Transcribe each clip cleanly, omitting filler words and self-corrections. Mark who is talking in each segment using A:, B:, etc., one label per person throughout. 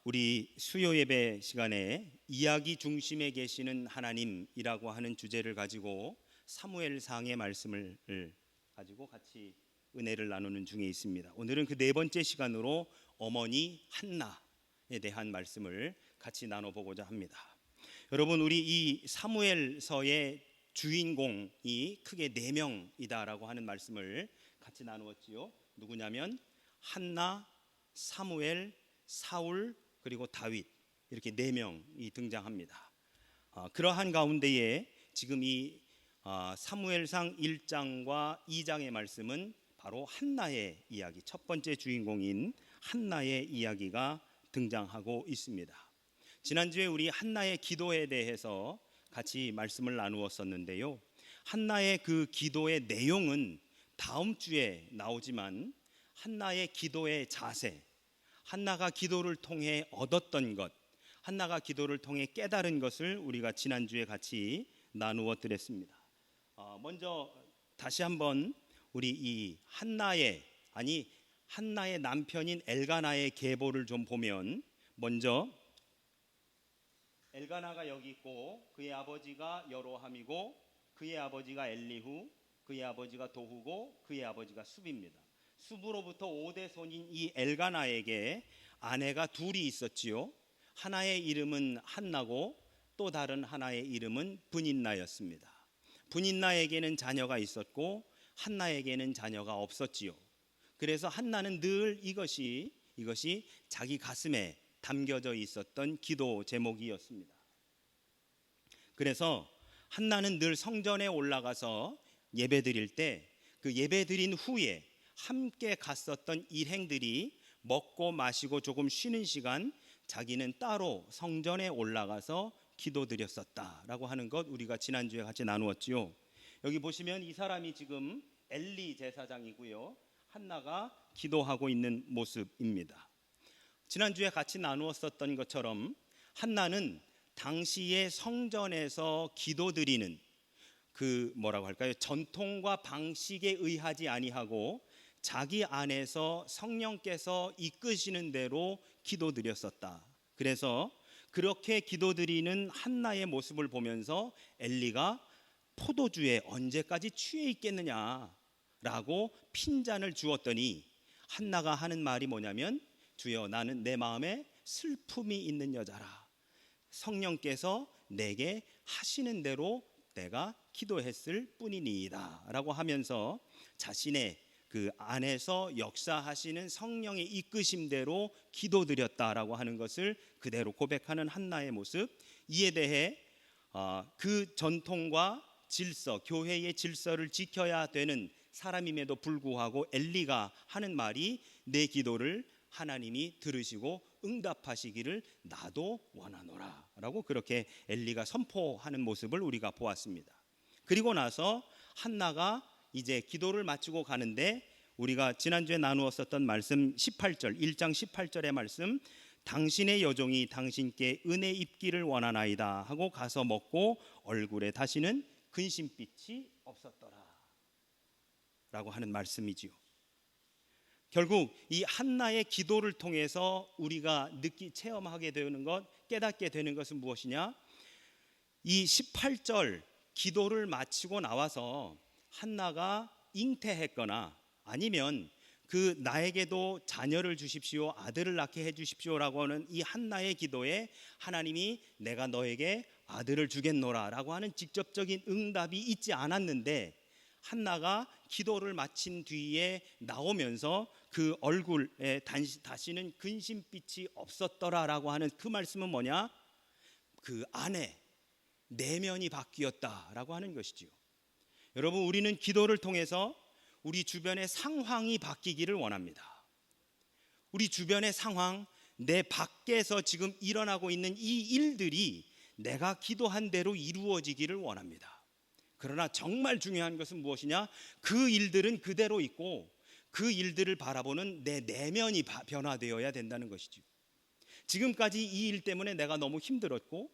A: 우리 수요 예배 시간에 이야기 중심에 계시는 하나님이라고 하는 주제를 가지고 사무엘상의 말씀을 가지고 같이 은혜를 나누는 중에 있습니다. 오늘은 그 네 번째 시간으로 어머니 한나에 대한 말씀을 같이 나눠보고자 합니다. 여러분, 우리 이 사무엘서의 주인공이 크게 네 명이다라고 하는 말씀을 같이 나누었지요. 누구냐면 한나, 사무엘, 사울, 그리고 다윗, 이렇게 네 명이 등장합니다. 그러한 가운데에 지금 이 사무엘상 1장과 2장의 말씀은 바로 한나의 이야기, 첫 번째 주인공인 한나의 이야기가 등장하고 있습니다. 지난주에 우리 한나의 기도에 대해서 같이 말씀을 나누었었는데요. 한나의 그 기도의 내용은 다음 주에 나오지만 한나의 기도의 자세, 한나가 기도를 통해 얻었던 것, 한나가 기도를 통해 깨달은 것을 우리가 지난주에 같이 나누어 드렸습니다. 먼저 다시 한번 우리 이 한나의 남편인 엘가나의 계보를 좀 보면, 먼저 엘가나가 여기 있고 그의 아버지가 여로함이고 그의 아버지가 엘리후, 그의 아버지가 도후고 그의 아버지가 숲입니다. 숲으로부터 5대 손인 이 엘가나에게 아내가 둘이 있었지요. 하나의 이름은 한나고 또 다른 하나의 이름은 브닌나였습니다. 브닌나에게는 자녀가 있었고 한나에게는 자녀가 없었지요. 그래서 한나는 늘 이것이 자기 가슴에 담겨져 있었던 기도 제목이었습니다. 그래서 한나는 늘 성전에 올라가서 예배드릴 때 그 예배드린 후에 함께 갔었던 일행들이 먹고 마시고 조금 쉬는 시간 자기는 따로 성전에 올라가서 기도드렸었다라고 하는 것 우리가 지난주에 같이 나누었지요. 여기 보시면 이 사람이 지금 엘리 제사장이고요, 한나가 기도하고 있는 모습입니다. 지난주에 같이 나누었었던 것처럼 한나는 당시의 성전에서 기도드리는 그 전통과 방식에 의하지 아니하고 자기 안에서 성령께서 이끄시는 대로 기도드렸었다. 그래서 그렇게 기도드리는 한나의 모습을 보면서 엘리가 포도주에 언제까지 취해 있겠느냐라고 핀잔을 주었더니 한나가 하는 말이 뭐냐면, 주여, 나는 내 마음에 슬픔이 있는 여자라. 성령께서 내게 하시는 대로 내가 기도했을 뿐이니이다 라고 하면서 자신의 그 안에서 역사하시는 성령의 이끄심대로 기도드렸다라고 하는 것을 그대로 고백하는 한나의 모습, 이에 대해 그 전통과 질서, 교회의 질서를 지켜야 되는 사람임에도 불구하고 엘리가 하는 말이, 내 기도를 하나님이 들으시고 응답하시기를 나도 원하노라 라고 그렇게 엘리가 선포하는 모습을 우리가 보았습니다. 그리고 나서 한나가 이제 기도를 마치고 가는데, 우리가 지난주에 나누었었던 말씀 18절, 1장 18절의 말씀, 당신의 여종이 당신께 은혜 입기를 원하나이다 하고 가서 먹고 얼굴에 다시는 근심빛이 없었더라 라고 하는 말씀이지요. 결국 이 한나의 기도를 통해서 우리가 체험하게 되는 것, 깨닫게 되는 것은 무엇이냐? 이 18절 기도를 마치고 나와서 한나가 잉태했거나 아니면 그 나에게도 자녀를 주십시오, 아들을 낳게 해주십시오라고 하는 이 한나의 기도에 하나님이 내가 너에게 아들을 주겠노라 라고 하는 직접적인 응답이 있지 않았는데, 한나가 기도를 마친 뒤에 나오면서 그 얼굴에 다시는 근심빛이 없었더라라고 하는 그 말씀은 뭐냐? 그 안에 내면이 바뀌었다라고 하는 것이지요. 여러분, 우리는 기도를 통해서 우리 주변의 상황이 바뀌기를 원합니다. 우리 주변의 상황, 내 밖에서 지금 일어나고 있는 이 일들이 내가 기도한 대로 이루어지기를 원합니다. 그러나 정말 중요한 것은 무엇이냐? 그 일들은 그대로 있고 그 일들을 바라보는 내 내면이 변화되어야 된다는 것이죠. 지금까지 이 일 때문에 내가 너무 힘들었고,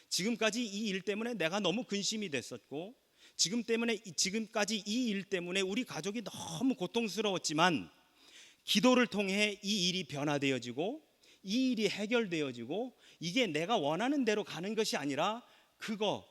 A: 지금까지 이 일 때문에 내가 너무 근심이 됐었고, 지금까지 이 일 때문에 우리 가족이 너무 고통스러웠지만, 기도를 통해 이 일이 변화되어지고 이 일이 해결되어지고 이게 내가 원하는 대로 가는 것이 아니라 그거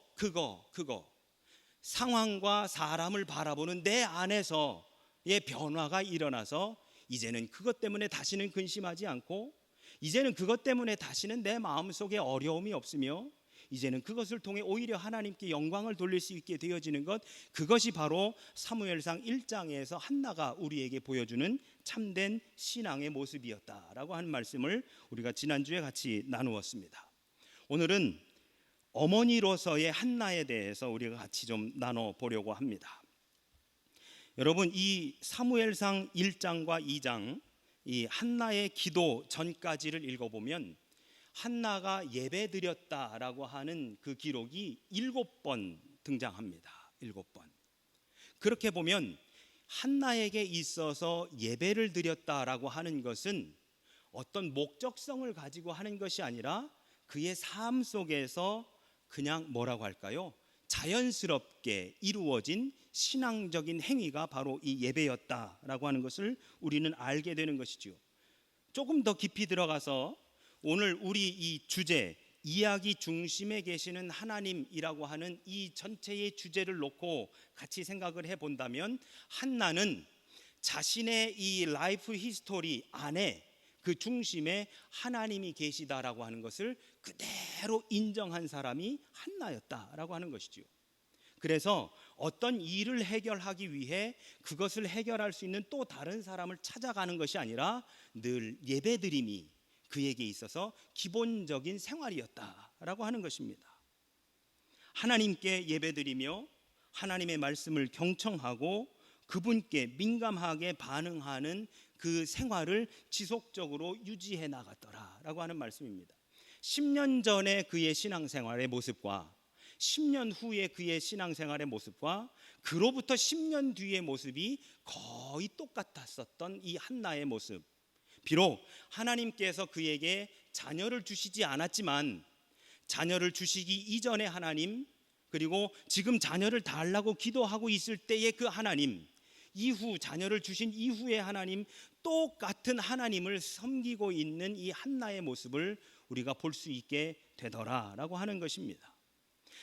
A: 상황과 사람을 바라보는 내 안에서의 변화가 일어나서 이제는 그것 때문에 다시는 근심하지 않고 이제는 그것 때문에 다시는 내 마음속에 어려움이 없으며 이제는 그것을 통해 오히려 하나님께 영광을 돌릴 수 있게 되어지는 것, 그것이 바로 사무엘상 1장에서 한나가 우리에게 보여주는 참된 신앙의 모습이었다라고 하는 말씀을 우리가 지난주에 같이 나누었습니다. 오늘은 어머니로서의 한나에 대해서 우리가 같이 좀 나눠보려고 합니다. 여러분, 이 사무엘상 1장과 2장 이 한나의 기도 전까지를 읽어보면 한나가 예배드렸다라고 하는 그 기록이 7번 등장합니다. 7번. 그렇게 보면 한나에게 있어서 예배를 드렸다라고 하는 것은 어떤 목적성을 가지고 하는 것이 아니라 그의 삶 속에서 그냥 뭐라고 할까요? 자연스럽게 이루어진 신앙적인 행위가 바로 이 예배였다라고 하는 것을 우리는 알게 되는 것이죠. 조금 더 깊이 들어가서 오늘 우리 이 주제, 이야기 중심에 계시는 하나님이라고 하는 이 전체의 주제를 놓고 같이 생각을 해본다면 한나는 자신의 이 라이프 히스토리 안에 그 중심에 하나님이 계시다라고 하는 것을 그대로 인정한 사람이 한나였다라고 하는 것이죠. 그래서 어떤 일을 해결하기 위해 그것을 해결할 수 있는 또 다른 사람을 찾아가는 것이 아니라 늘 예배드림이 그에게 있어서 기본적인 생활이었다라고 하는 것입니다. 하나님께 예배드리며 하나님의 말씀을 경청하고 그분께 민감하게 반응하는 그 생활을 지속적으로 유지해 나갔더라라고 하는 말씀입니다. 10년 전에 그의 신앙생활의 모습과 10년 후에 그의 신앙생활의 모습과 그로부터 10년 뒤의 모습이 거의 똑같았었던 이 한나의 모습. 비록 하나님께서 그에게 자녀를 주시지 않았지만 자녀를 주시기 이전의 하나님, 그리고 지금 자녀를 달라고 기도하고 있을 때의 그 하나님, 이후 자녀를 주신 이후의 하나님, 똑같은 하나님을 섬기고 있는 이 한나의 모습을 우리가 볼 수 있게 되더라라고 하는 것입니다.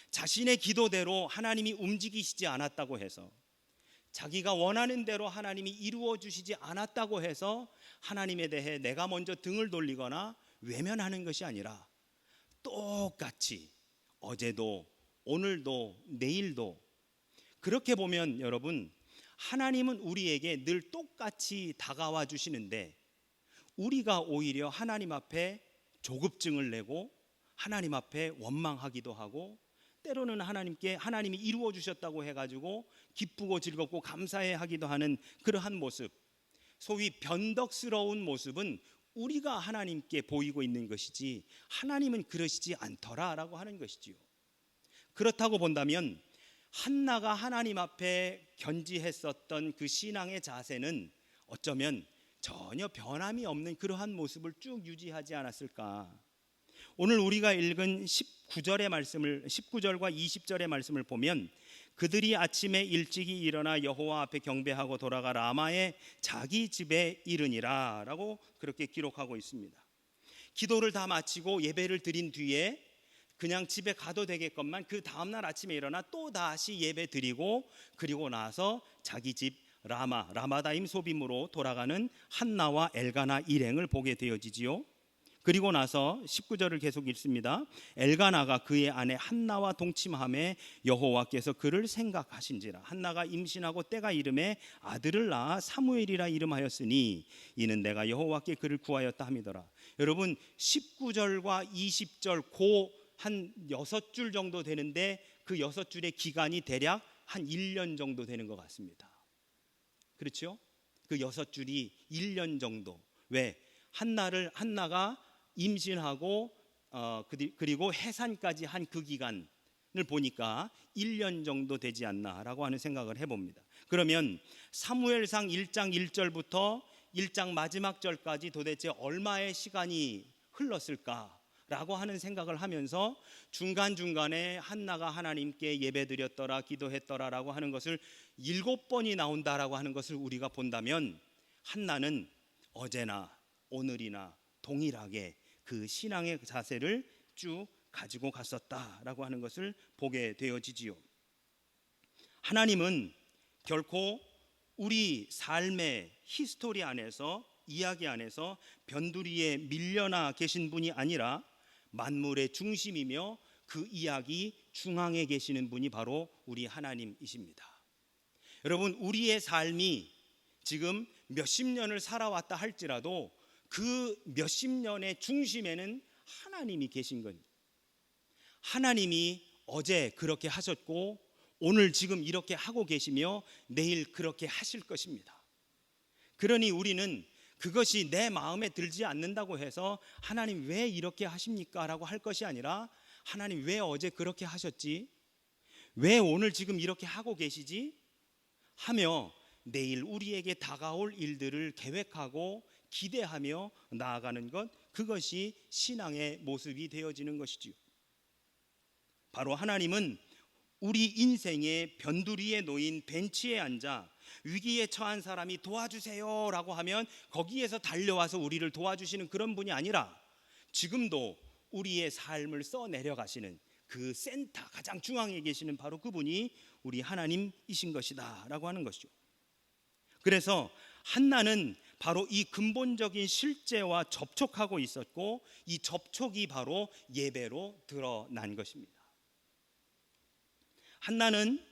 A: 자신의 기도대로 하나님이 움직이시지 않았다고 해서, 자기가 원하는 대로 하나님이 이루어 주시지 않았다고 해서 하나님에 대해 내가 먼저 등을 돌리거나 외면하는 것이 아니라 똑같이 어제도 오늘도 내일도, 그렇게 보면 여러분, 하나님은 우리에게 늘 똑같이 다가와 주시는데 우리가 오히려 하나님 앞에 조급증을 내고 하나님 앞에 원망하기도 하고, 때로는 하나님께 하나님이 이루어 주셨다고 해가지고 기쁘고 즐겁고 감사해 하기도 하는 그러한 모습, 소위 변덕스러운 모습은 우리가 하나님께 보이고 있는 것이지 하나님은 그러시지 않더라라고 하는 것이지요. 그렇다고 본다면 한나가 하나님 앞에 견지했었던 그 신앙의 자세는 어쩌면 전혀 변함이 없는 그러한 모습을 쭉 유지하지 않았을까. 오늘 우리가 읽은 19절과 20절의 말씀을 보면 그들이 아침에 일찍이 일어나 여호와 앞에 경배하고 돌아가 라마의 자기 집에 이르니라 라고 그렇게 기록하고 있습니다. 기도를 다 마치고 예배를 드린 뒤에 그냥 집에 가도 되겠건만 그 다음날 아침에 일어나 또 다시 예배 드리고, 그리고 나서 자기 집 라마다임 소빔으로 돌아가는 한나와 엘가나 일행을 보게 되어지지요. 그리고 나서 19절을 계속 읽습니다. 엘가나가 그의 아내 한나와 동침함에 여호와께서 그를 생각하신지라. 한나가 임신하고 때가 이름에 아들을 낳아 사무엘이라 이름하였으니 이는 내가 여호와께 그를 구하였다 함이더라. 여러분, 19절과 20절 한 6줄 정도 되는데 그 6줄의 기간이 대략 한 1년 정도 되는 것 같습니다. 그렇죠? 그 6줄이 1년 정도. 왜? 한나가 임신하고 그리고 해산까지 한 그 기간을 보니까 1년 정도 되지 않나라고 하는 생각을 해봅니다. 그러면 사무엘상 1장 1절부터 1장 마지막 절까지 도대체 얼마의 시간이 흘렀을까라고 하는 생각을 하면서 중간중간에 한나가 하나님께 예배드렸더라, 기도했더라라고 하는 것을 7번이 나온다라고 하는 것을 우리가 본다면 한나는 어제나 오늘이나 동일하게 그 신앙의 자세를 쭉 가지고 갔었다라고 하는 것을 보게 되어지지요. 하나님은 결코 우리 삶의 히스토리 안에서, 이야기 안에서 변두리에 밀려나 계신 분이 아니라 만물의 중심이며 그 이야기 중앙에 계시는 분이 바로 우리 하나님이십니다. 여러분, 우리의 삶이 지금 몇십 년을 살아왔다 할지라도 그 몇십 년의 중심에는 하나님이 계신 겁니다. 하나님이 어제 그렇게 하셨고 오늘 지금 이렇게 하고 계시며 내일 그렇게 하실 것입니다. 그러니 우리는 그것이 내 마음에 들지 않는다고 해서 하나님 왜 이렇게 하십니까? 라고 할 것이 아니라 하나님 왜 어제 그렇게 하셨지? 왜 오늘 지금 이렇게 하고 계시지? 하며 내일 우리에게 다가올 일들을 계획하고 기대하며 나아가는 것, 그것이 신앙의 모습이 되어지는 것이지요. 바로 하나님은 우리 인생의 변두리에 놓인 벤치에 앉아 위기에 처한 사람이 도와주세요 라고 하면 거기에서 달려와서 우리를 도와주시는 그런 분이 아니라 지금도 우리의 삶을 써내려가시는 그 센터, 가장 중앙에 계시는 바로 그분이 우리 하나님이신 것이다 라고 하는 것이죠. 그래서 한나는 바로 이 근본적인 실제와 접촉하고 있었고 이 접촉이 바로 예배로 드러난 것입니다. 한나는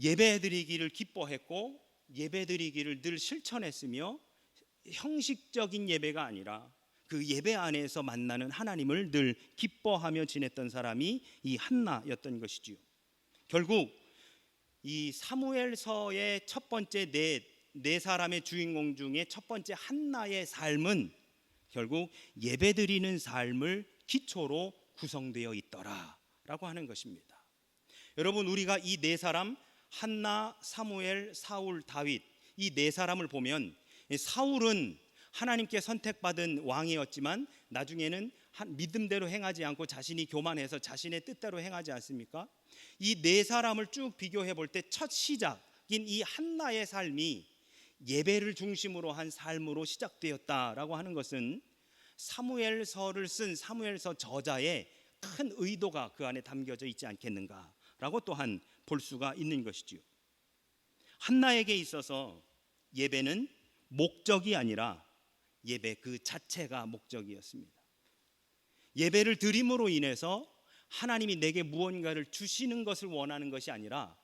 A: 예배드리기를 기뻐했고 예배드리기를 늘 실천했으며 형식적인 예배가 아니라 그 예배 안에서 만나는 하나님을 늘 기뻐하며 지냈던 사람이 이 한나였던 것이지요. 결국 이 사무엘서의 첫 번째 네 사람의 주인공 중에 첫 번째 한나의 삶은 결국 예배드리는 삶을 기초로 구성되어 있더라라고 하는 것입니다. 여러분, 우리가 이 네 사람, 한나, 사무엘, 사울, 다윗, 이 네 사람을 보면 사울은 하나님께 선택받은 왕이었지만 나중에는 믿음대로 행하지 않고 자신이 교만해서 자신의 뜻대로 행하지 않습니까? 이 네 사람을 쭉 비교해 볼 때 첫 시작인 이 한나의 삶이 예배를 중심으로 한 삶으로 시작되었다라고 하는 것은 사무엘서를 쓴 사무엘서 저자의 큰 의도가 그 안에 담겨져 있지 않겠는가라고 또한 볼 수가 있는 것이지요. 한나에게 있어서 예배는 목적이 아니라 예배 그 자체가 목적이었습니다. 예배를 드림으로 인해서 하나님이 내게 무언가를 주시는 것을 원하는 것이 아니라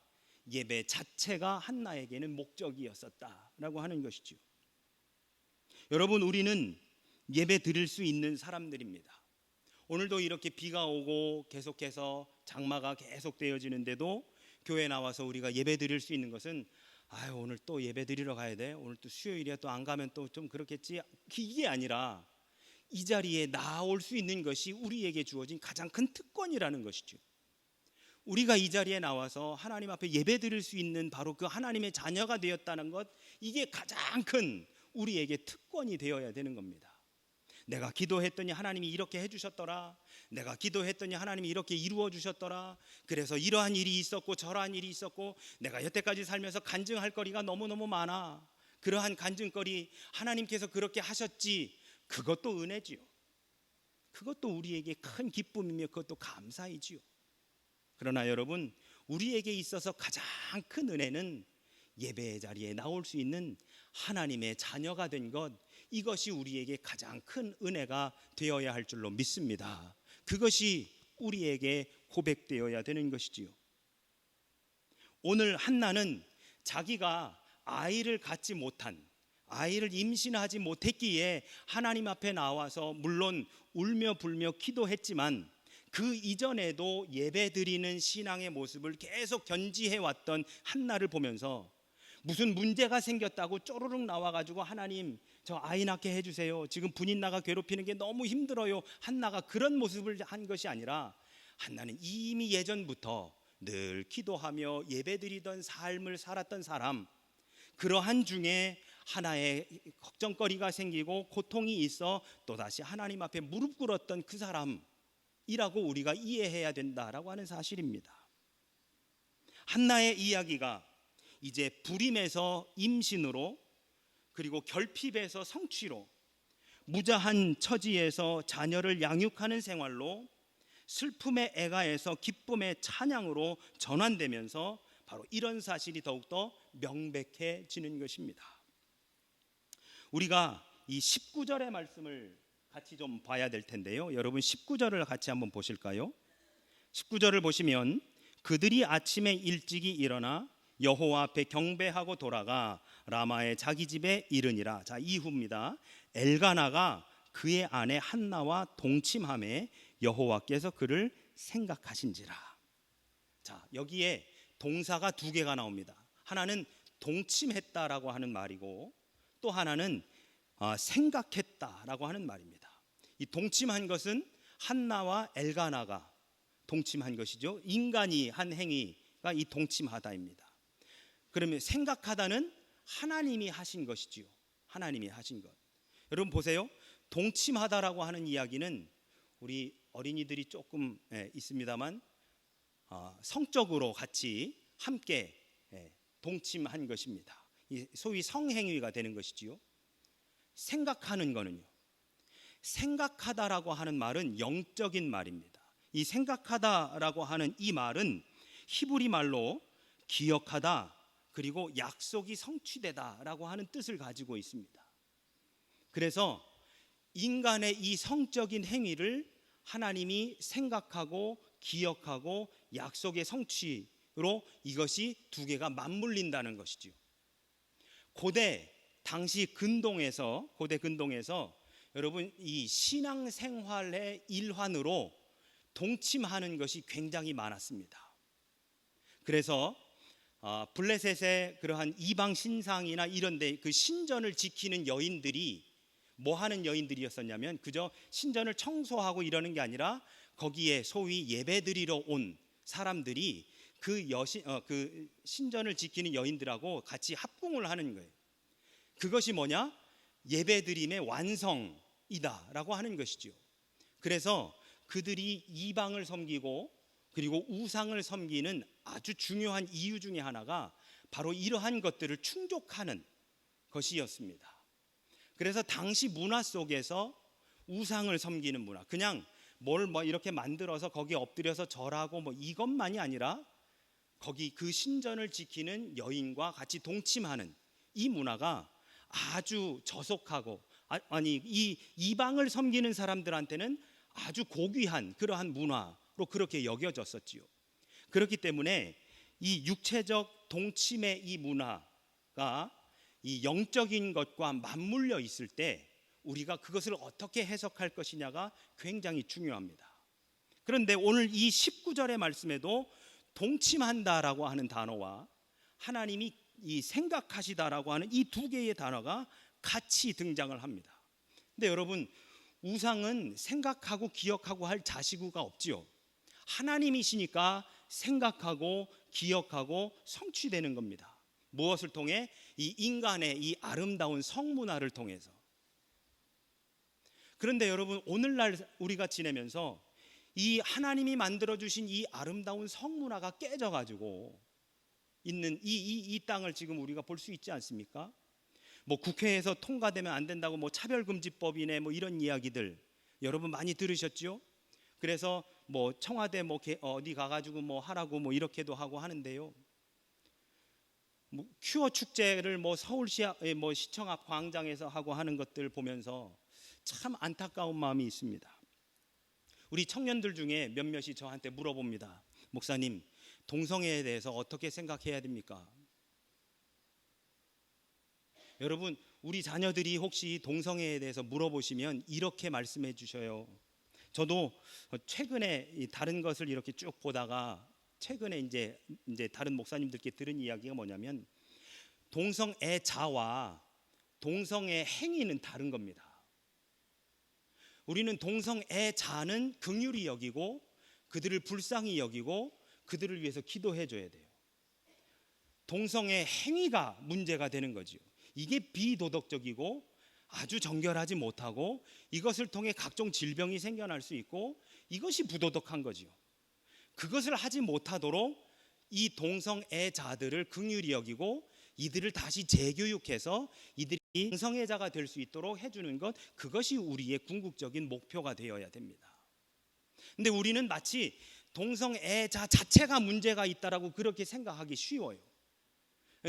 A: 예배 자체가 한나에게는 목적이었었다라고 하는 것이죠. 여러분, 우리는 예배 드릴 수 있는 사람들입니다. 오늘도 이렇게 비가 오고 계속해서 장마가 계속 되어지는데도 교회 나와서 우리가 예배 드릴 수 있는 것은 오늘 또 예배 드리러 가야 돼, 오늘 또 수요일이야, 또 안 가면 또 좀 그렇겠지, 이게 아니라 이 자리에 나올 수 있는 것이 우리에게 주어진 가장 큰 특권이라는 것이죠. 우리가 이 자리에 나와서 하나님 앞에 예배 드릴 수 있는 바로 그 하나님의 자녀가 되었다는 것, 이게 가장 큰 우리에게 특권이 되어야 되는 겁니다. 내가 기도했더니 하나님이 이렇게 해주셨더라, 내가 기도했더니 하나님이 이렇게 이루어 주셨더라, 그래서 이러한 일이 있었고 저러한 일이 있었고 내가 여태까지 살면서 간증할 거리가 너무너무 많아, 그러한 간증거리 하나님께서 그렇게 하셨지, 그것도 은혜지요. 그것도 우리에게 큰 기쁨이며 그것도 감사이지요. 그러나 여러분, 우리에게 있어서 가장 큰 은혜는 예배의 자리에 나올 수 있는 하나님의 자녀가 된 것, 이것이 우리에게 가장 큰 은혜가 되어야 할 줄로 믿습니다. 그것이 우리에게 고백되어야 되는 것이지요. 오늘 한나는 자기가 아이를 갖지 못한, 아이를 임신하지 못했기에 하나님 앞에 나와서 물론 울며 불며 기도했지만 그 이전에도 예배드리는 신앙의 모습을 계속 견지해 왔던 한나를 보면서 무슨 문제가 생겼다고 쪼르륵 나와가지고 하나님 저 아이 낳게 해주세요, 지금 분인 나가 괴롭히는 게 너무 힘들어요, 한나가 그런 모습을 한 것이 아니라 한나는 이미 예전부터 늘 기도하며 예배드리던 삶을 살았던 사람, 그러한 중에 하나의 걱정거리가 생기고 고통이 있어 또다시 하나님 앞에 무릎 꿇었던 그 사람이라고 우리가 이해해야 된다라고 하는 사실입니다. 한나의 이야기가 이제 불임에서 임신으로, 그리고 결핍에서 성취로, 무자한 처지에서 자녀를 양육하는 생활로 슬픔의 애가에서 기쁨의 찬양으로 전환되면서 바로 이런 사실이 더욱더 명백해지는 것입니다. 우리가 이 19절의 말씀을 같이 좀 봐야 될 텐데요. 여러분 19절을 같이 한번 보실까요? 19절을 보시면 그들이 아침에 일찍이 일어나 여호와 앞에 경배하고 돌아가 라마의 자기 집에 이르니라. 자, 이후입니다. 엘가나가 그의 아내 한나와 동침함에 여호와께서 그를 생각하신지라. 자, 여기에 동사가 두 개가 나옵니다. 하나는 동침했다라고 하는 말이고 또 하나는 생각했다라고 하는 말입니다. 이 동침한 것은 한나와 엘가나가 동침한 것이죠. 인간이 한 행위가 이 동침하다입니다. 그러면 생각하다는 하나님이 하신 것이지요. 하나님이 하신 것. 여러분 보세요. 동침하다라고 하는 이야기는 우리 어린이들이 조금 있습니다만 성적으로 같이 함께 동침한 것입니다. 소위 성행위가 되는 것이지요. 생각하는 거는요. 생각하다라고 하는 말은 영적인 말입니다. 이 생각하다라고 하는 이 말은 히브리 말로 기억하다 그리고 약속이 성취되다라고 하는 뜻을 가지고 있습니다. 그래서 인간의 이 성적인 행위를 하나님이 생각하고 기억하고 약속의 성취로 이것이 두 개가 맞물린다는 것이죠. 고대 근동에서 여러분 이 신앙생활의 일환으로 동침하는 것이 굉장히 많았습니다. 그래서 블레셋의 그러한 이방 신상이나 이런데 그 신전을 지키는 여인들이 뭐 하는 여인들이었었냐면 그저 신전을 청소하고 이러는 게 아니라 거기에 소위 예배드리러 온 사람들이 그 신전을 지키는 여인들하고 같이 합궁을 하는 거예요. 그것이 뭐냐? 예배드림의 완성이다라고 하는 것이죠. 그래서 그들이 이방을 섬기고 그리고 우상을 섬기는 아주 중요한 이유 중에 하나가 바로 이러한 것들을 충족하는 것이었습니다. 그래서 당시 문화 속에서 우상을 섬기는 문화, 그냥 뭘 이렇게 만들어서 거기에 엎드려서 절하고 이것만이 아니라 거기 그 신전을 지키는 여인과 같이 동침하는 이 문화가 아주 저속하고 이 이방을 섬기는 사람들한테는 아주 고귀한 그러한 문화로 그렇게 여겨졌었지요. 그렇기 때문에 이 육체적 동침의 이 문화가 이 영적인 것과 맞물려 있을 때 우리가 그것을 어떻게 해석할 것이냐가 굉장히 중요합니다. 그런데 오늘 이 19절의 말씀에도 동침한다라고 하는 단어와 하나님이 이 생각하시다라고 하는 이 두 개의 단어가 같이 등장을 합니다. 근데 여러분 우상은 생각하고 기억하고 할 자시구가 없지요. 하나님이시니까 생각하고 기억하고 성취되는 겁니다. 무엇을 통해? 이 인간의 이 아름다운 성문화를 통해서. 그런데 여러분 오늘날 우리가 지내면서 이 하나님이 만들어주신 이 아름다운 성문화가 깨져가지고 있는 이 땅을 지금 우리가 볼 수 있지 않습니까? 국회에서 통과되면 안 된다고 차별금지법이네 이런 이야기들 여러분 많이 들으셨죠? 그래서 청와대 어디 가가지고 하라고 이렇게도 하고 하는데요. 큐어 축제를 서울시 시청 앞 광장에서 하고 하는 것들 보면서 참 안타까운 마음이 있습니다. 우리 청년들 중에 몇몇이 저한테 물어봅니다. 목사님, 동성애에 대해서 어떻게 생각해야 됩니까? 여러분, 우리 자녀들이 혹시 동성애에 대해서 물어보시면 이렇게 말씀해 주셔요. 저도 최근에 다른 것을 이렇게 쭉 보다가 최근에 이제 다른 목사님들께 들은 이야기가 뭐냐면 동성애자와 동성애 행위는 다른 겁니다. 우리는 동성애자는 긍휼히 여기고 그들을 불쌍히 여기고 그들을 위해서 기도해 줘야 돼요. 동성애 행위가 문제가 되는 거죠. 이게 비도덕적이고 아주 정결하지 못하고 이것을 통해 각종 질병이 생겨날 수 있고 이것이 부도덕한 거죠. 그것을 하지 못하도록 이 동성애자들을 긍휼히 여기고 이들을 다시 재교육해서 이들이 동성애자가 될 수 있도록 해주는 것, 그것이 우리의 궁극적인 목표가 되어야 됩니다. 근데 우리는 마치 동성애자 자체가 문제가 있다라고 그렇게 생각하기 쉬워요.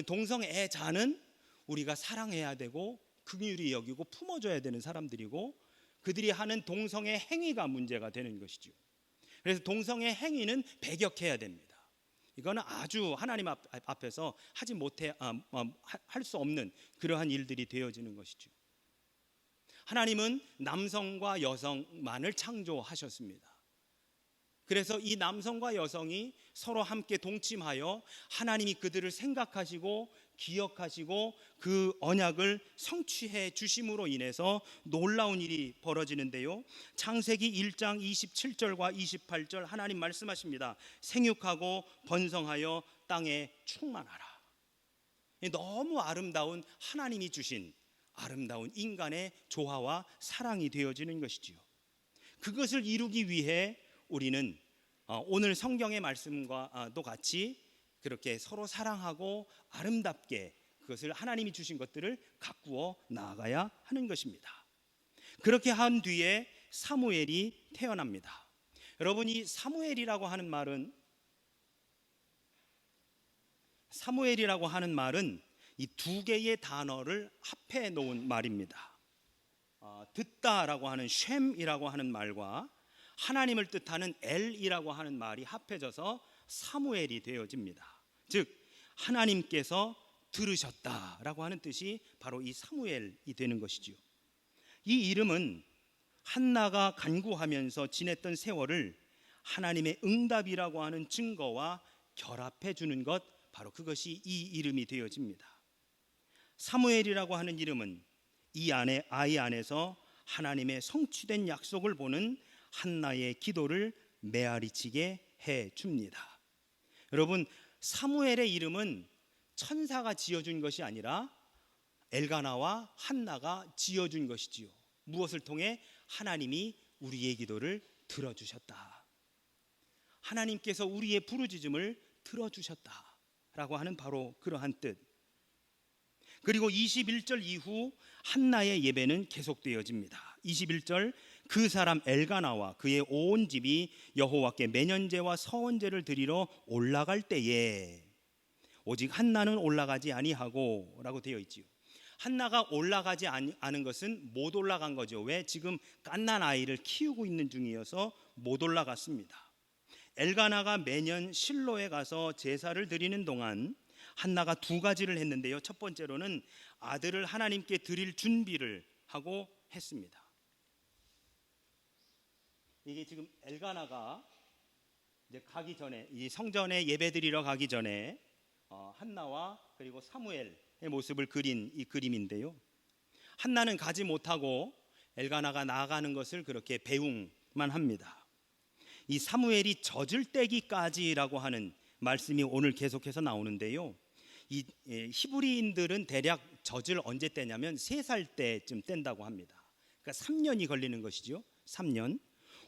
A: 동성애자는 우리가 사랑해야 되고 긍휼히 여기고 품어줘야 되는 사람들이고, 그들이 하는 동성애 행위가 문제가 되는 것이죠. 그래서 동성애 행위는 배격해야 됩니다. 이거는 아주 하나님 앞에서 하지 못해 할 수 없는 그러한 일들이 되어지는 것이죠. 하나님은 남성과 여성만을 창조하셨습니다. 그래서 이 남성과 여성이 서로 함께 동침하여 하나님이 그들을 생각하시고 기억하시고 그 언약을 성취해 주심으로 인해서 놀라운 일이 벌어지는데요, 창세기 1장 27절과 28절 하나님 말씀하십니다. 생육하고 번성하여 땅에 충만하라. 너무 아름다운 하나님이 주신 아름다운 인간의 조화와 사랑이 되어지는 것이지요. 그것을 이루기 위해 우리는 오늘 성경의 말씀과도 같이 그렇게 서로 사랑하고 아름답게 그것을 하나님이 주신 것들을 가꾸어 나아가야 하는 것입니다. 그렇게 한 뒤에 사무엘이 태어납니다. 여러분, 이 사무엘이라고 하는 말은 이 두 개의 단어를 합해 놓은 말입니다. 듣다라고 하는 쉔이라고 하는 말과 하나님을 뜻하는 엘이라고 하는 말이 합해져서 사무엘이 되어집니다. 즉 하나님께서 들으셨다라고 하는 뜻이 바로 이 사무엘이 되는 것이죠. 이 이름은 한나가 간구하면서 지냈던 세월을 하나님의 응답이라고 하는 증거와 결합해 주는 것, 바로 그것이 이 이름이 되어집니다. 사무엘이라고 하는 이름은 이 아이 안에서 하나님의 성취된 약속을 보는 한나의 기도를 메아리치게 해 줍니다. 여러분, 사무엘의 이름은 천사가 지어준 것이 아니라 엘가나와 한나가 지어준 것이지요. 무엇을 통해? 하나님이 우리의 기도를 들어주셨다. 하나님께서 우리의 부르짖음을 들어주셨다라고 하는 바로 그러한 뜻. 그리고 21절 이후 한나의 예배는 계속되어집니다. 21절, 그 사람 엘가나와 그의 온 집이 여호와께 매년제와 서원제를 드리러 올라갈 때에 오직 한나는 올라가지 아니하고 라고 되어 있지요. 한나가 올라가지 않은 것은 못 올라간 거죠. 왜? 지금 갓난 아이를 키우고 있는 중이어서 못 올라갔습니다. 엘가나가 매년 실로에 가서 제사를 드리는 동안 한나가 두 가지를 했는데요, 첫 번째로는 아들을 하나님께 드릴 준비를 하고 했습니다. 이게 지금 엘가나가 이제 가기 전에, 이 성전에 예배드리러 가기 전에 한나와 그리고 사무엘의 모습을 그린 이 그림인데요, 한나는 가지 못하고 엘가나가 나아가는 것을 그렇게 배웅만 합니다. 이 사무엘이 젖을 떼기까지라고 하는 말씀이 오늘 계속해서 나오는데요, 이 히브리인들은 대략 젖을 언제 떼냐면 3살 때쯤 뗀다고 합니다. 그러니까 3년이 걸리는 것이죠. 3년.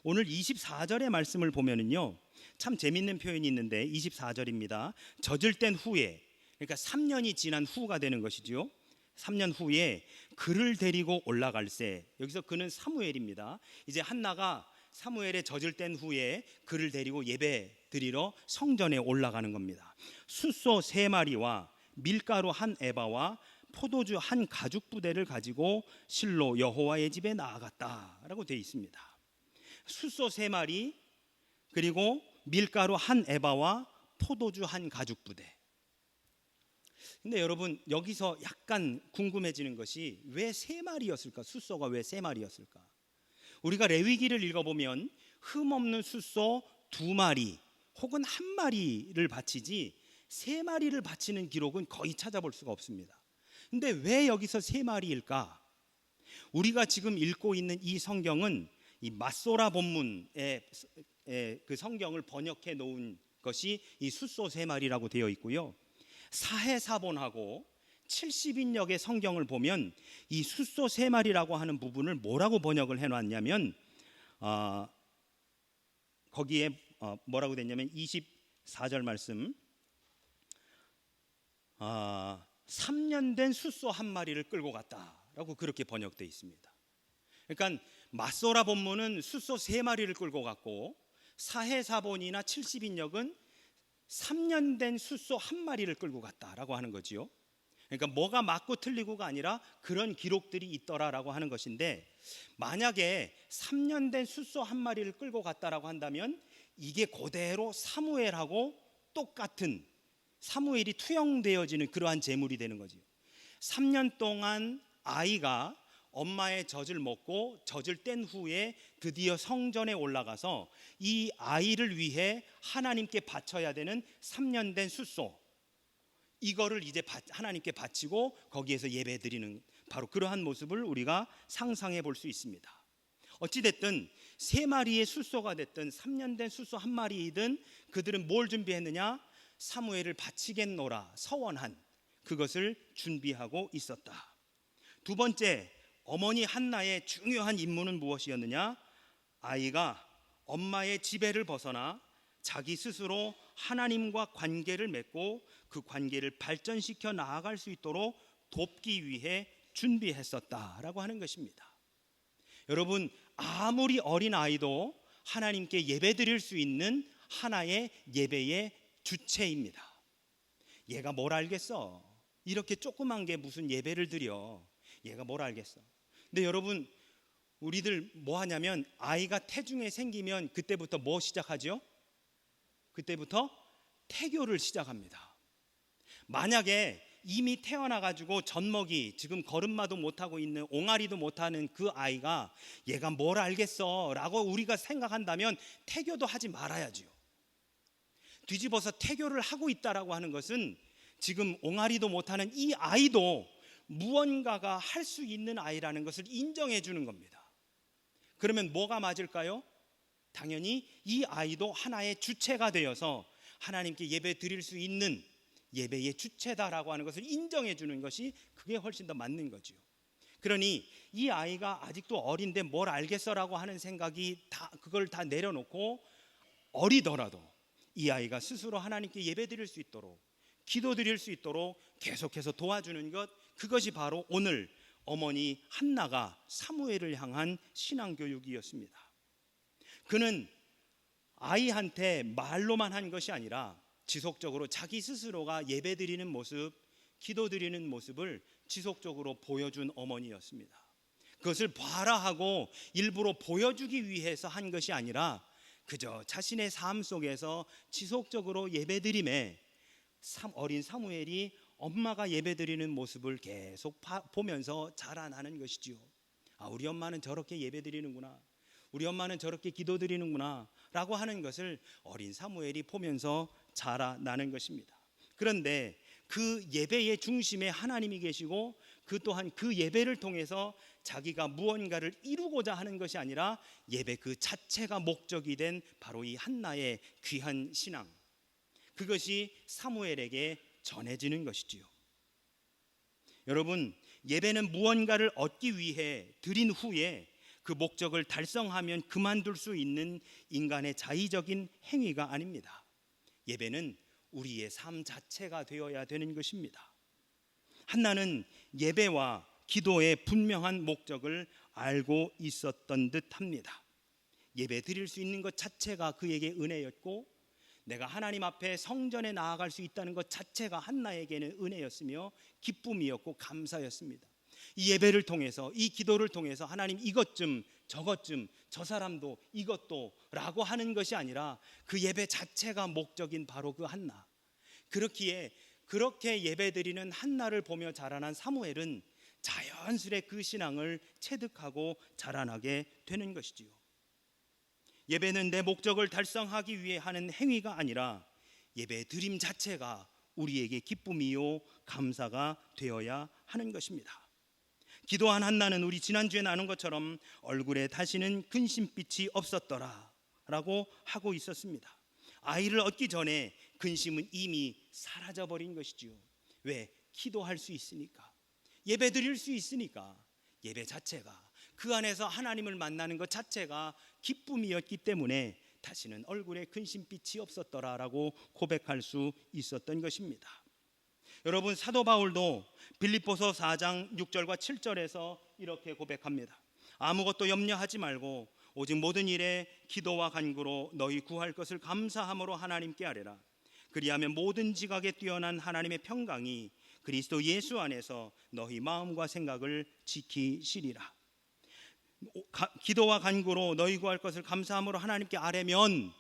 A: 오늘 24절의 말씀을 보면은요, 참 재밌는 표현이 있는데 24절입니다. 젖을 뗀 후에, 그러니까 3년이 지난 후가 되는 것이죠. 3년 후에 그를 데리고 올라갈새. 여기서 그는 사무엘입니다. 이제 한나가 사무엘의 젖을 뗀 후에 그를 데리고 예배 드리러 성전에 올라가는 겁니다. 숫소 3마리와 밀가루 1에바와 포도주 1가죽부대를 가지고 실로 여호와의 집에 나아갔다라고 되어 있습니다. 숫소 3마리, 그리고 밀가루 1에바와 포도주 1가죽부대. 근데 여러분, 여기서 약간 궁금해지는 것이 왜 3마리였을까? 숫소가 왜 3마리였을까? 우리가 레위기를 읽어보면 흠없는 숫소 2마리 혹은 1마리를 바치지 3마리를 바치는 기록은 거의 찾아볼 수가 없습니다. 근데 왜 여기서 3마리일까? 우리가 지금 읽고 있는 이 성경은 이 마소라 본문의 그 성경을 번역해 놓은 것이 이 숫소 3마리라고 되어 있고요, 사해사본하고 70인역의 성경을 보면 이 숫소 3마리라고 하는 부분을 뭐라고 번역을 해놨냐면 거기에 뭐라고 됐냐면 24절 말씀, 3년 된 숫소 한 마리를 끌고 갔다라고 그렇게 번역되어 있습니다. 그러니까 맞소라 본문은 숫소 3마리를 끌고 갔고 사해사본이나 70인역은 3년 된 숫소 한 마리를 끌고 갔다라고 하는 거지요. 그러니까 뭐가 맞고 틀리고가 아니라 그런 기록들이 있더라라고 하는 것인데, 만약에 3년 된 숫소 한 마리를 끌고 갔다라고 한다면 이게 그대로 사무엘하고 똑같은, 사무엘이 투영되어지는 그러한 제물이 되는 거지요. 3년 동안 아이가 엄마의 젖을 먹고 젖을 뗀 후에 드디어 성전에 올라가서 이 아이를 위해 하나님께 바쳐야 되는 3년 된 숫소, 이거를 이제 하나님께 바치고 거기에서 예배 드리는 바로 그러한 모습을 우리가 상상해 볼 수 있습니다. 어찌됐든 3마리의 숫소가 됐든 3년 된 숫소 한 마리이든 그들은 뭘 준비했느냐? 사무엘을 바치겠노라 서원한 그것을 준비하고 있었다. 두 번째, 어머니 한나의 중요한 임무는 무엇이었느냐? 아이가 엄마의 지배를 벗어나 자기 스스로 하나님과 관계를 맺고 그 관계를 발전시켜 나아갈 수 있도록 돕기 위해 준비했었다라고 하는 것입니다. 여러분, 아무리 어린 아이도 하나님께 예배 드릴 수 있는 하나의 예배의 주체입니다. 얘가 뭘 알겠어? 이렇게 조그만 게 무슨 예배를 드려? 얘가 뭘 알겠어? 근데 여러분, 우리들 뭐 하냐면 아이가 태중에 생기면 그때부터 뭐 시작하죠? 그때부터 태교를 시작합니다. 만약에 이미 태어나가지고 젖먹이, 지금 걸음마도 못하고 있는, 옹알이도 못하는 그 아이가 얘가 뭘 알겠어 라고 우리가 생각한다면 태교도 하지 말아야죠. 뒤집어서 태교를 하고 있다라고 하는 것은 지금 옹알이도 못하는 이 아이도 무언가가 할 수 있는 아이라는 것을 인정해 주는 겁니다. 그러면 뭐가 맞을까요? 당연히 이 아이도 하나의 주체가 되어서 하나님께 예배 드릴 수 있는 예배의 주체다라고 하는 것을 인정해 주는 것이 그게 훨씬 더 맞는 거죠. 그러니 이 아이가 아직도 어린데 뭘 알겠어라고 하는 생각이 그걸 다 내려놓고 어리더라도 이 아이가 스스로 하나님께 예배 드릴 수 있도록, 기도 드릴 수 있도록 계속해서 도와주는 것, 그것이 바로 오늘 어머니 한나가 사무엘을 향한 신앙교육이었습니다. 그는 아이한테 말로만 한 것이 아니라 지속적으로 자기 스스로가 예배 드리는 모습, 기도 드리는 모습을 지속적으로 보여준 어머니였습니다. 그것을 봐라 하고 일부러 보여주기 위해서 한 것이 아니라 그저 자신의 삶 속에서 지속적으로 예배 드림에 어린 사무엘이 엄마가 예배 드리는 모습을 계속 보면서 자라나는 것이지요. 아, 우리 엄마는 저렇게 예배 드리는구나, 우리 엄마는 저렇게 기도 드리는구나 라고 하는 것을 어린 사무엘이 보면서 자라나는 것입니다. 그런데 그 예배의 중심에 하나님이 계시고 그 또한 그 예배를 통해서 자기가 무언가를 이루고자 하는 것이 아니라 예배 그 자체가 목적이 된 바로 이 한나의 귀한 신앙, 그것이 사무엘에게 전해지는 것이지요. 여러분, 예배는 무언가를 얻기 위해 드린 후에 그 목적을 달성하면 그만둘 수 있는 인간의 자의적인 행위가 아닙니다. 예배는 우리의 삶 자체가 되어야 되는 것입니다. 한나는 예배와 기도의 분명한 목적을 알고 있었던 듯합니다. 예배 드릴 수 있는 것 자체가 그에게 은혜였고, 내가 하나님 앞에 성전에 나아갈 수 있다는 것 자체가 한나에게는 은혜였으며 기쁨이었고 감사였습니다. 이 예배를 통해서, 이 기도를 통해서 하나님 이것 좀 저것 좀 저 사람도 이것도 라고 하는 것이 아니라 그 예배 자체가 목적인 바로 그 한나, 그렇기에 그렇게 예배드리는 한나를 보며 자라난 사무엘은 자연스레 그 신앙을 체득하고 자라나게 되는 것이지요. 예배는 내 목적을 달성하기 위해 하는 행위가 아니라 예배 드림 자체가 우리에게 기쁨이요 감사가 되어야 하는 것입니다. 기도한 한나는 우리 지난주에 나눈 것처럼 얼굴에 다시는 근심빛이 없었더라 라고 하고 있었습니다. 아이를 얻기 전에 근심은 이미 사라져버린 것이지요. 왜? 기도할 수 있으니까, 예배 드릴 수 있으니까, 예배 자체가, 그 안에서 하나님을 만나는 것 자체가 기쁨이었기 때문에 다시는 얼굴에 근심빛이 없었더라라고 고백할 수 있었던 것입니다. 여러분, 사도 바울도 빌립보서 4장 6절과 7절에서 이렇게 고백합니다. 아무것도 염려하지 말고 오직 모든 일에 기도와 간구로 너희 구할 것을 감사함으로 하나님께 아뢰라. 그리하면 모든 지각에 뛰어난 하나님의 평강이 그리스도 예수 안에서 너희 마음과 생각을 지키시리라. 기도와 간구로 너희 구할 것을 감사함으로 하나님께 아뢰면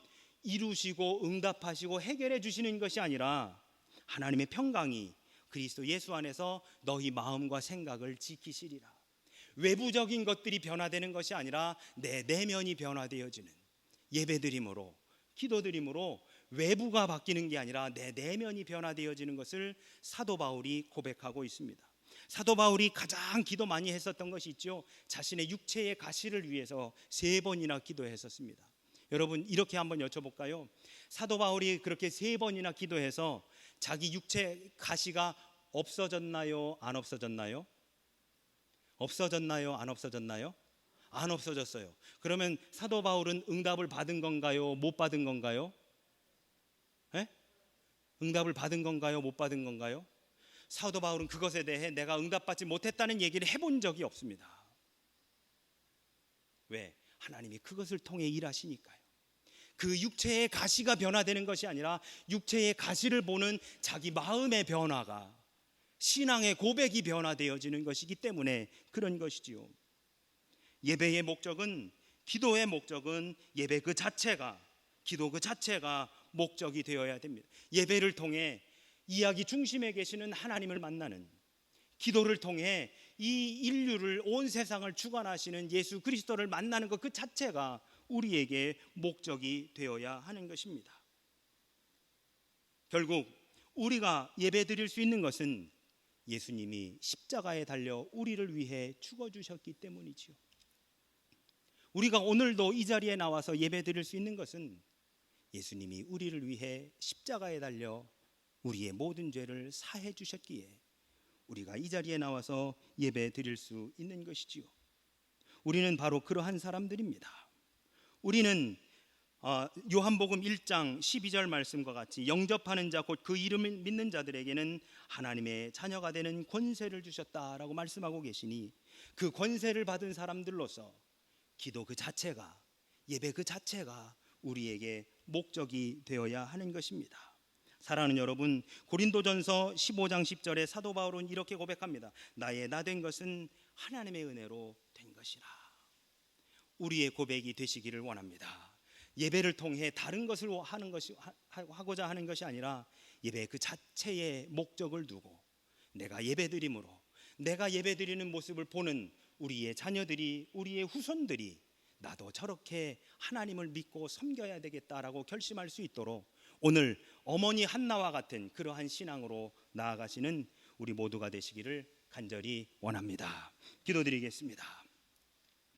A: 이루시고 응답하시고 해결해 주시는 것이 아니라 하나님의 평강이 그리스도 예수 안에서 너희 마음과 생각을 지키시리라. 외부적인 것들이 변화되는 것이 아니라 내 내면이 변화되어지는, 예배드림으로 기도드림으로 외부가 바뀌는 게 아니라 내 내면이 변화되어지는 것을 사도 바울이 고백하고 있습니다. 사도 바울이 가장 기도 많이 했었던 것이 있죠. 자신의 육체의 가시를 위해서 3번이나 기도했었습니다. 여러분, 이렇게 한번 여쭤볼까요? 사도 바울이 그렇게 3번이나 기도해서 자기 육체 가시가 없어졌나요? 안 없어졌나요? 없어졌나요? 안 없어졌나요? 안 없어졌어요. 그러면 사도 바울은 응답을 받은 건가요? 못 받은 건가요? 에? 응답을 받은 건가요? 못 받은 건가요? 사도 바울은 그것에 대해 내가 응답받지 못했다는 얘기를 해본 적이 없습니다. 왜? 하나님이 그것을 통해 일하시니까요. 그 육체의 가시가 변화되는 것이 아니라 육체의 가시를 보는 자기 마음의 변화가, 신앙의 고백이 변화되어지는 것이기 때문에 그런 것이지요. 예배의 목적은, 기도의 목적은 예배 그 자체가, 기도 그 자체가 목적이 되어야 됩니다. 예배를 통해 이야기 중심에 계시는 하나님을 만나는, 기도를 통해 이 인류를, 온 세상을 주관하시는 예수 그리스도를 만나는 것 그 자체가 우리에게 목적이 되어야 하는 것입니다. 결국 우리가 예배드릴 수 있는 것은 예수님이 십자가에 달려 우리를 위해 죽어주셨기 때문이지요. 우리가 오늘도 이 자리에 나와서 예배드릴 수 있는 것은 예수님이 우리를 위해 십자가에 달려 우리의 모든 죄를 사해 주셨기에 우리가 이 자리에 나와서 예배드릴 수 있는 것이지요. 우리는 바로 그러한 사람들입니다. 우리는 요한복음 1장 12절 말씀과 같이 영접하는 자 곧 그 이름을 믿는 자들에게는 하나님의 자녀가 되는 권세를 주셨다라고 말씀하고 계시니, 그 권세를 받은 사람들로서 기도 그 자체가, 예배 그 자체가 우리에게 목적이 되어야 하는 것입니다. 사랑하는 여러분, 고린도전서 15장 10절에 사도 바울은 이렇게 고백합니다. 나의 나 된 것은 하나님의 은혜로 된 것이라. 우리의 고백이 되시기를 원합니다. 예배를 통해 다른 것을 하고자 하는 것이 아니라 예배 그 자체의 목적을 두고 내가 예배드림으로, 내가 예배드리는 모습을 보는 우리의 자녀들이, 우리의 후손들이 나도 저렇게 하나님을 믿고 섬겨야 되겠다라고 결심할 수 있도록 오늘 어머니 한나와 같은 그러한 신앙으로 나아가시는 우리 모두가 되시기를 간절히 원합니다. 기도드리겠습니다.